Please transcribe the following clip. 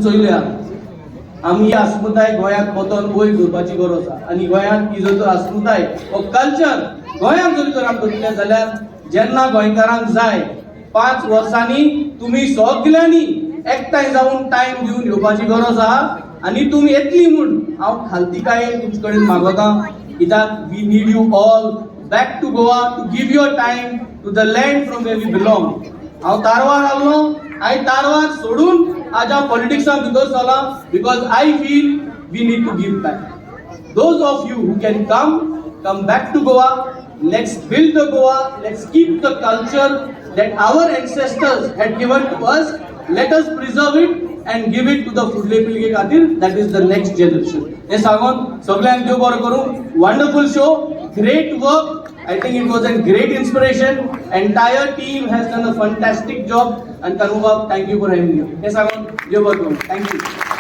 चोयल्या आमी अस्मिताय गोंयांत पोतोन वयर करपाची गरज आसा आनी गोंयांत ही जर तर अस्मिताय हो कल्चर गोंयांत जर तर आमकां दिलें जाल्यार जेन्ना गोंयकारांक जाय 5 वर्सांनी तुमी सगल्यांनी एकठांय जावन टायम दिवन येवपाची गरज आहा आनी तुमी येतली म्हूण हांव खालतीकाय तुमचे कडेन मागता कित्याक we need you all back to Goa to give your time to the land from where we belong. हांव तारवार आसलो हांवें तारवार सोडून आज हांव पॉलिटिक्सांत भितर चला because I feel we need to give back. Those of you who can come back to Goa. Let's build the Goa. Let's keep the culture that our ancestors had given to us. Let us preserve it and give it to the fudle pilge खातीर. That is the next generation. हे सांगून सगळ्यांक देव बरो करूं. Wonderful show. Great work. I think it was a great inspiration. Entire team has done a fantastic job. And Tanubab, thank you for having me. हे सांगून देव बरो करूं. Thank you.